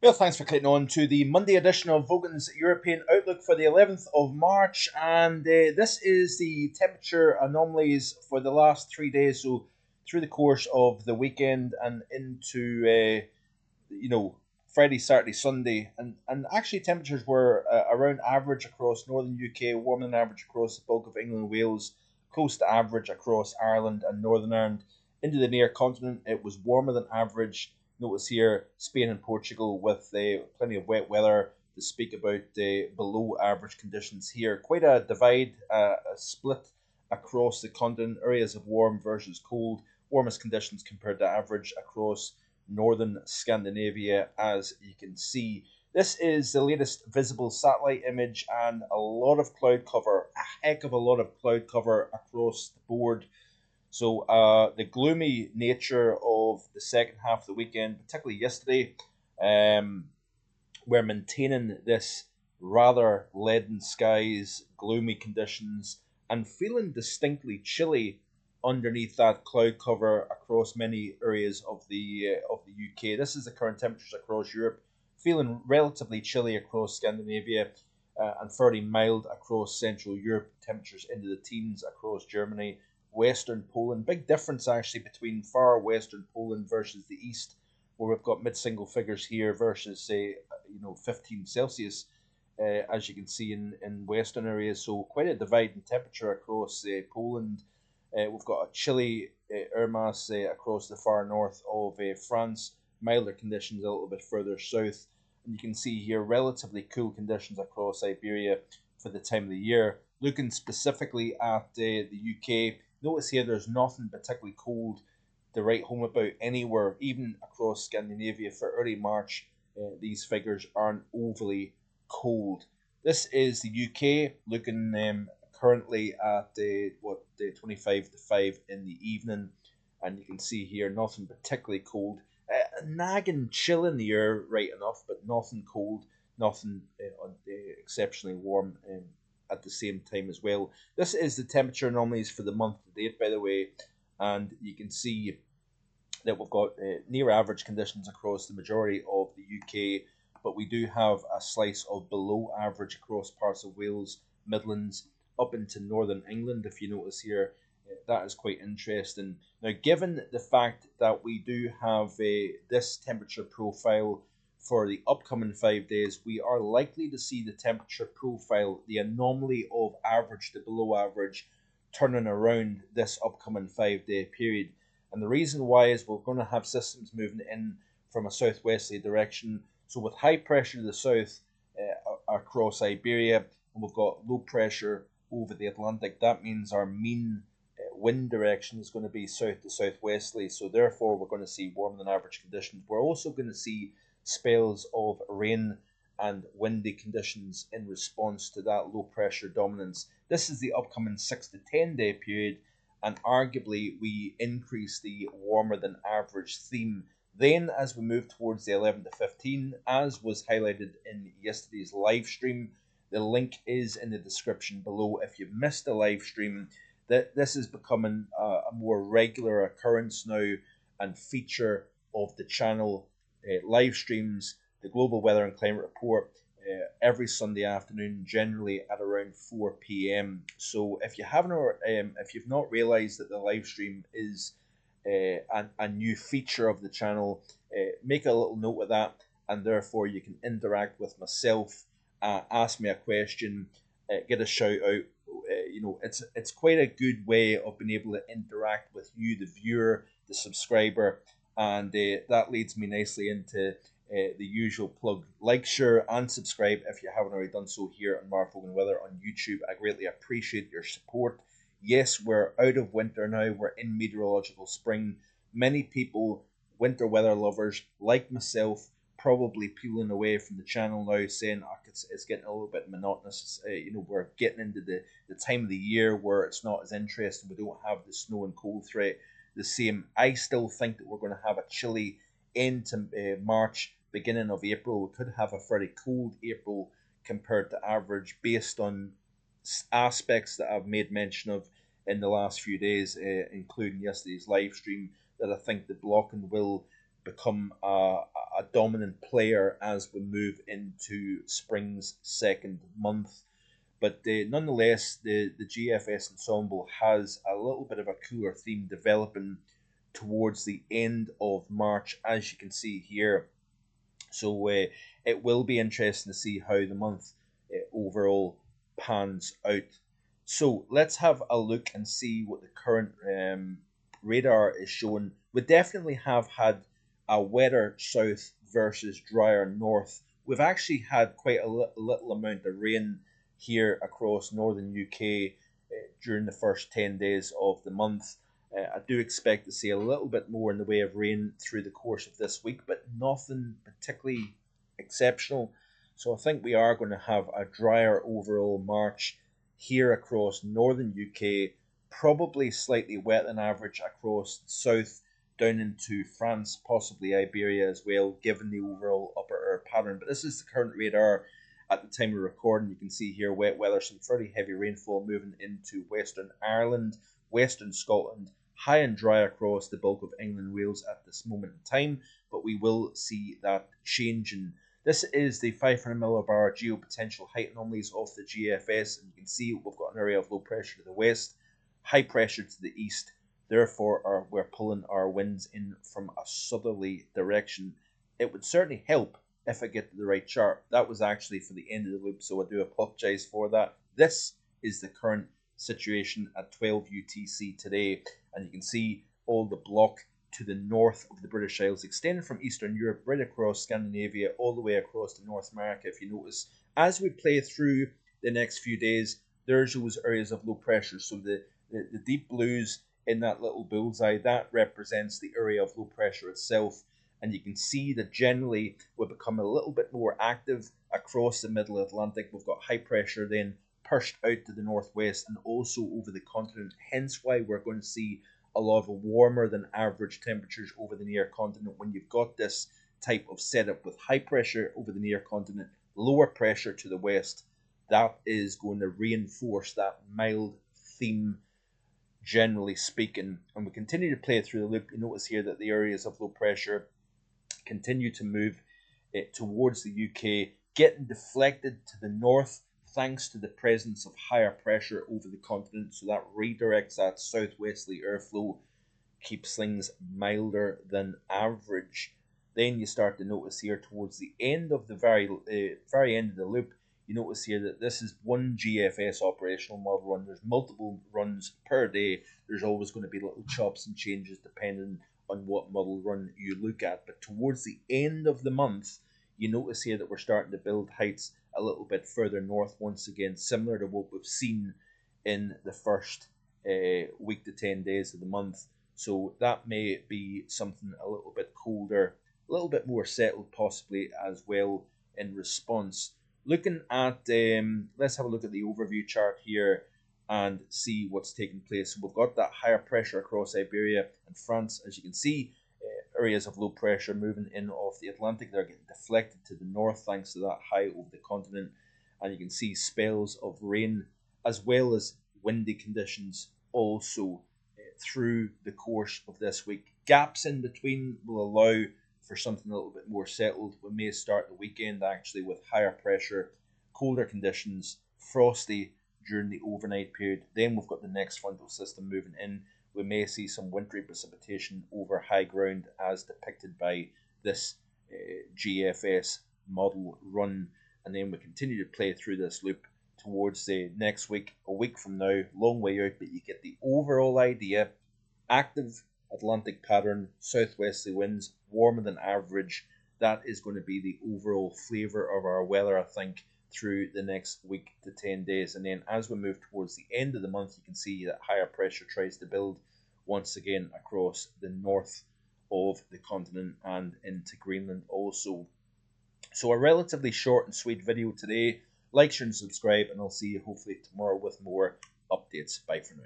Well, thanks for clicking on to the Monday edition of Vogan's European Outlook for the 11th of March. And this is the temperature anomalies for the last 3 days. So, through the course of the weekend and into, Friday, Saturday, Sunday. And actually, temperatures were around average across northern UK, warmer than average across the bulk of England and Wales, close to average across Ireland and Northern Ireland. Into the near continent, it was warmer than average. Notice here Spain and Portugal with plenty of wet weather to speak about below average conditions here. Quite a divide, a split across the continent. Areas of warm versus cold. Warmest conditions compared to average across northern Scandinavia, as you can see. This is the latest visible satellite image and a lot of cloud cover, a heck of a lot of cloud cover across the board. So the gloomy nature of the second half of the weekend, particularly yesterday, we're maintaining this rather leaden skies, gloomy conditions, and feeling distinctly chilly underneath that cloud cover across many areas of the UK. This is the current temperatures across Europe, feeling relatively chilly across Scandinavia. And fairly mild across Central Europe, temperatures into the teens across Germany, Western Poland. Big difference actually between far Western Poland versus the East, where we've got mid-single figures here versus say 15 Celsius, as you can see in Western areas. So quite a divide in temperature across Poland. We've got a chilly air mass across the far north of France, milder conditions a little bit further south. And you can see here relatively cool conditions across Iberia for the time of the year. Looking specifically at the UK, notice here there's nothing particularly cold to write home about anywhere, even across Scandinavia for early March. These figures aren't overly cold. This is the UK looking currently at 25 to 5 in the evening, and you can see here nothing particularly cold. Nagging chill in the air, right enough, but nothing cold, nothing exceptionally warm at the same time as well. This is the temperature anomalies for the month to date, by the way, and you can see that we've got near average conditions across the majority of the UK, but we do have a slice of below average across parts of Wales, Midlands, up into northern England. If you notice here, that is quite interesting. Now, given the fact that we do have this temperature profile for the upcoming 5 days, we are likely to see the temperature profile, the anomaly of average to below average, turning around this upcoming 5 day period. And the reason why is we're going to have systems moving in from a southwesterly direction. So with high pressure to the south across Iberia, and we've got low pressure over the Atlantic, that means our mean wind direction is going to be south to southwesterly. So therefore, we're going to see warmer than average conditions. We're also going to see spells of rain and windy conditions in response to that low pressure dominance. This is the upcoming 6 to 10 day period, and arguably we increase the warmer than average theme. Then, as we move towards the 11 to 15, as was highlighted in yesterday's live stream, the link is in the description below. If you've missed the live stream, that this is becoming a more regular occurrence now and feature of the channel. Live streams, the global weather and climate report, every Sunday afternoon, generally at around 4 p.m. So if you haven't, if you've not realised that the live stream is a new feature of the channel, make a little note of that, and therefore you can interact with myself, ask me a question, get a shout out. It's quite a good way of being able to interact with you, the viewer, the subscriber, and that leads me nicely into the usual plug. Like, share, and subscribe if you haven't already done so here on Mark Hogan Weather on YouTube. I greatly appreciate your support. Yes, we're out of winter now. We're in meteorological spring. Many people, winter weather lovers like myself, probably peeling away from the channel now, saying it's getting a little bit monotonous. We're getting into the time of the year where it's not as interesting. We don't have the snow and cold threat the same. I still think that we're going to have a chilly end to March, beginning of April. We could have a fairly cold April compared to average, based on aspects that I've made mention of in the last few days, including yesterday's live stream, that I think the blocking will become a a dominant player as we move into spring's second month. But nonetheless, the GFS ensemble has a little bit of a cooler theme developing towards the end of March, as you can see here. So it will be interesting to see how the month overall pans out. So let's have a look and see what the current radar is showing. We definitely have had a wetter south versus drier north. We've actually had quite a little amount of rain here across northern UK during the first 10 days of the month. I do expect to see a little bit more in the way of rain through the course of this week, but nothing particularly exceptional. So I think we are going to have a drier overall March here across northern UK, probably slightly wetter than average across south down into France, possibly Iberia as well, given the overall upper air pattern. But this is the current radar at the time of recording. You can see here wet weather, some fairly heavy rainfall moving into Western Ireland, Western Scotland, high and dry across the bulk of England and Wales at this moment in time, but we will see that changing. This is the 500 millibar geopotential height anomalies of the GFS, and you can see we've got an area of low pressure to the west, high pressure to the east. Therefore, we're pulling our winds in from a southerly direction. It would certainly help if I get to the right chart. That was actually for the end of the loop, so I do apologize for that. This is the current situation at 12 UTC today, and you can see all the block to the north of the British Isles, extending from Eastern Europe right across Scandinavia, all the way across to North America. If you notice, as we play through the next few days, there's those areas of low pressure. So the deep blues in that little bullseye, that represents the area of low pressure itself. And you can see that generally we've become a little bit more active across the middle Atlantic. We've got high pressure then pushed out to the northwest and also over the continent. Hence why we're going to see a lot of warmer than average temperatures over the near continent when you've got this type of setup with high pressure over the near continent, lower pressure to the west. That is going to reinforce that mild theme, generally speaking. And we continue to play through the loop. You notice here that the areas of low pressure continue to move towards the UK, getting deflected to the north thanks to the presence of higher pressure over the continent. So that redirects that southwesterly airflow, keeps things milder than average. Then you start to notice here towards the end of the very end of the loop, you notice here that this is one GFS operational model run. There's multiple runs per day. There's always going to be little chops and changes depending on what model run you look at. But towards the end of the month, you notice here that we're starting to build heights a little bit further north once again, similar to what we've seen in the first week to 10 days of the month. So that may be something a little bit colder, a little bit more settled possibly as well in response. Looking at, let's have a look at the overview chart here and see what's taking place. So we've got that higher pressure across Iberia and France. As you can see, areas of low pressure moving in off the Atlantic. They're getting deflected to the north thanks to that high over the continent. And you can see spells of rain as well as windy conditions also through the course of this week. Gaps in between will allow for something a little bit more settled. We may start the weekend actually with higher pressure, colder conditions, frosty during the overnight period. Then we've got the next frontal system moving in. We may see some wintry precipitation over high ground as depicted by this GFS model run. And then we continue to play through this loop towards the next week, a week from now, long way out, but you get the overall idea. Active Atlantic pattern, southwesterly winds, warmer than average. That is going to be the overall flavour of our weather, I think, through the next week to 10 days. And then as we move towards the end of the month, you can see that higher pressure tries to build once again across the north of the continent and into Greenland also. So a relatively short and sweet video today. Like, share and subscribe, and I'll see you hopefully tomorrow with more updates. Bye for now.